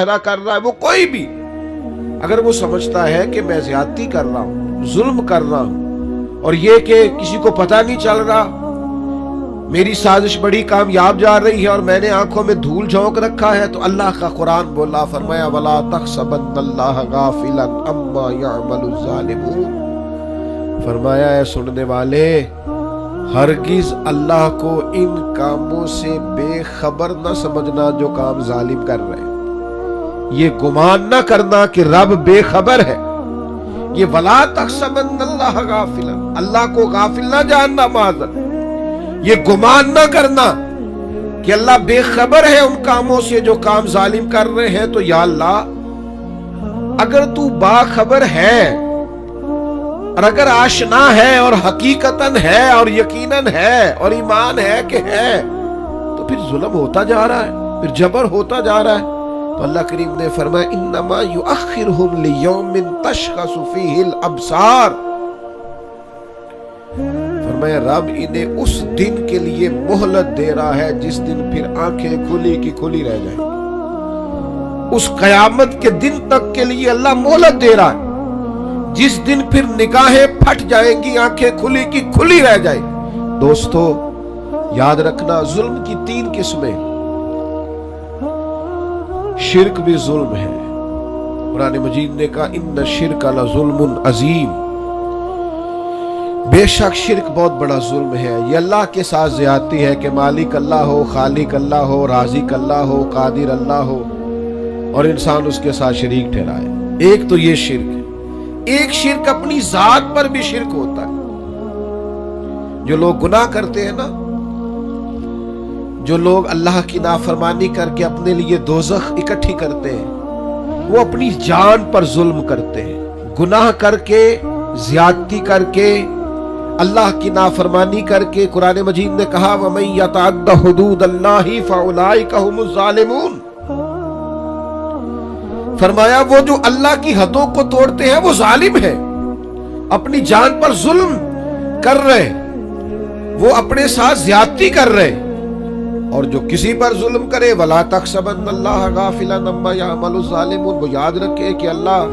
कर रहा है, वो कोई भी अगर वो समझता है कि मैं ज्यादती कर रहा हूं, जुल्म कर रहा हूं और ये कि किसी को पता नहीं चल रहा, मेरी साजिश बड़ी कामयाब जा रही है और मैंने आंखों में धूल झोंक रखा है, तो अल्लाह का कुरान बोला, फरमाया वला तहसबन्नल्लाह गाफिलन अम्मा यअमलुज़ ज़ालिमून। फरमाया है सुनने वाले, हरगिज अल्लाह को इन कामों से बेखबर न समझना जो काम जालिम कर रहे हैं। ये गुमान न करना कि रब बेखबर है। ये वला तहसबन्नल्लाह गाफिलन, अल्लाह को गाफिल न जानना माज़न। ये गुमान न करना कि अल्लाह बेखबर है उन कामों से जो काम जालिम कर रहे हैं। तो या अल्लाह, अगर तू बाखबर है और अगर आशना है और हकीकतन है और यकीनन है और ईमान है कि है, तो फिर जुल्म होता जा रहा है, फिर जबर होता जा रहा है। तो अल्लाह करीम ने फरमाया इन्नमा युअख्खिरुहुम लियौमिन तशखसु फीहिल अबसार। फरमाया रब इन्हें उस दिन के लिए मोहलत दे रहा है जिस दिन फिर आंखें खुली की खुली रह जाएंगी। उस कयामत के दिन तक के लिए अल्लाह मोहलत दे रहा है, जिस दिन फिर निगाहें फट जाएंगी, आंखें खुली की खुली रह जाएंगी। दोस्तों याद रखना, जुल्म की 3 किस्में। शिर्क भी जुल्म है। कुरान मजीद ने कहा इन्न शिर्क लजुल्मुन अजीम, बेशक शिर्क बहुत बड़ा जुल्म है। ये अल्लाह के साथ ज्यादती है कि मालिक अल्लाह हो, खालिक अल्लाह हो, राज़िक अल्लाह हो, कादिर अल्लाह हो और इंसान उसके साथ शरीक ठहराए। एक तो ये शिर्क है। एक शिर्क अपनी जात पर भी शिर्क होता है। जो लोग गुनाह करते हैं ना, जो लोग अल्लाह की नाफरमानी करके अपने लिए दोज़ख इकट्ठी करते हैं, वो अपनी जान पर जुल्म करते हैं। गुनाह करके, ज्यादती करके, अल्लाह की नाफरमानी करके। कुरान मजीद ने कहा वमन यतअद्दा हुदूदल्लाहि फउलाइका हुमुज़ ज़ालिमून। फरमाया वो जो अल्लाह की हदों को तोड़ते हैं वो जालिम है, अपनी जान पर जुल्म कर रहे, वो अपने साथ ज्यादती कर रहे। और जो किसी पर जुल्म करे, वला तहसबन्नल्लाह गाफिलन अम्मा यअमलुज़ ज़ालिमून, वो याद रखे कि अल्लाह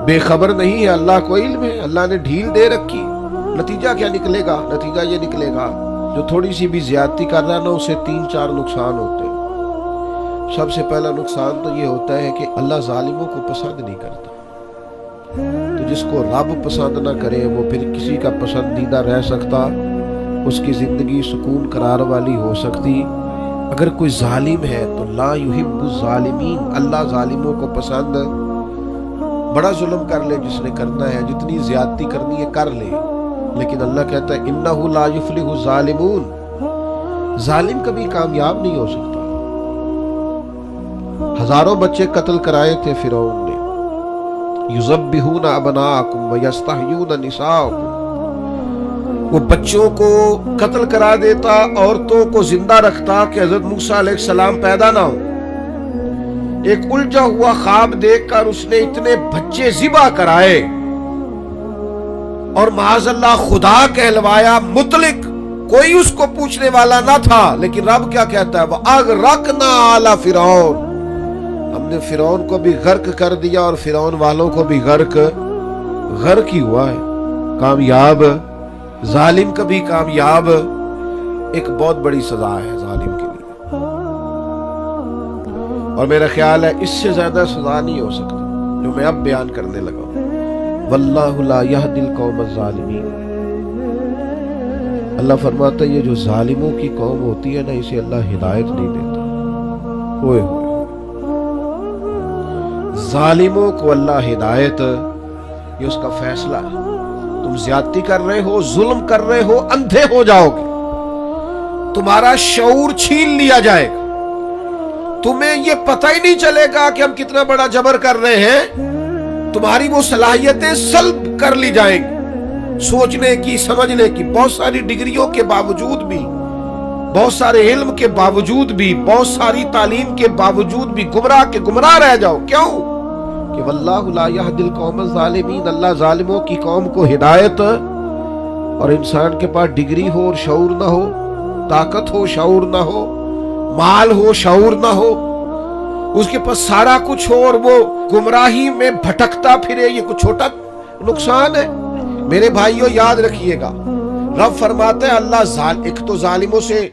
बेखबर नहीं है, अल्लाह को इल्म है, अल्लाह ने ढील दे रखी। नतीजा क्या निकलेगा? नतीजा ये निकलेगा जो थोड़ी सी भी ज्यादती कर रहा है ना, उसे 3-4 नुकसान होते हैं। सबसे पहला नुकसान तो ये होता है कि अल्लाह जालिमों को पसंद नहीं करता। तो जिसको रब पसंद ना करे वो फिर किसी का पसंदीदा रह सकता, उसकी जिंदगी सुकून करार वाली हो सकती। अगर कोई जालिम है तो ला युहिब्बुज़ ज़ालिमीन, अल्लाह जालिमों को पसंद, बड़ा जुल्म कर ले जिसने करना है, जितनी ज्यादती करनी है कर ले, लेकिन अल्लाह कहता है इन्नहु ला युफ्लिहु ज़ालिमून, जालिम कभी कामयाब नहीं हो सकता। हजारों बच्चे कत्ल कराए थे फिरौन ने, युज़ब्बिहूना अबनाअकुम व यस्तहयूना निसाअकुम। वो बच्चों को कत्ल करा देता, औरतों को जिंदा रखता कि हजरत मूसा अलैहिस्सलाम पैदा ना हो। एक उलझा हुआ ख्वाब देखकर उसने इतने बच्चे ज़िबा कराए और माज़अल्लाह खुदा कहलवाया, मुतलिक कोई उसको पूछने वाला ना था। लेकिन रब क्या कहता है, वह अग़रक़ना आला फिरौन, हमने फिरौन को भी गर्क कर दिया और फिरौन वालों को भी गर्क ही हुआ है। कामयाब जालिम कभी कामयाब, एक बहुत बड़ी सजा है जालिम के लिए। और मेरा ख्याल है इससे ज्यादा सजा नहीं हो सकती जो मैं अब बयान करने लगा हूं। वल्लाहु ला यहदिल कौमज़ ज़ालिमीन। अल्लाह फरमाता है ये जो जालिमों की कौम होती है ना, इसे अल्लाह हिदायत नहीं देता। ओए जालिमों को अल्लाह हिदायत, ये उसका फैसला है। तुम ज्यादती कर रहे हो, जुल्म कर रहे हो, अंधे हो जाओगे, तुम्हारा शऊर छीन लिया जाएगा, तुम्हें ये पता ही नहीं चलेगा कि हम कितना बड़ा जबर कर रहे हैं, तुम्हारी वो सलाहियतें सल्ब कर ली जाएंगी। सोचने की, समझने की, बहुत सारी डिग्रियों के बावजूद भी, बहुत सारे इल्म के बावजूद भी, बहुत सारी तालीम के बावजूद भी गुमराह के गुमराह रह जाओ। क्यों? कि वल्लाहु ला यहदिल कौमज़ ज़ालिमीन, अल्लाह जालिमों की कौम को हिदायत। और इंसान के पास डिग्री हो और शऊर ना हो, ताकत हो शऊर ना हो, माल हो शऊर ना हो, اس کے پاس سارا کچھ ہو اور وہ گمراہی میں بھٹکتا پھرے، یہ کچھ چھوٹا نقصان ہے؟ میرے بھائیوں یاد رکھیے گا، رب فرماتے ہیں اللہ ایک تو ظالموں سے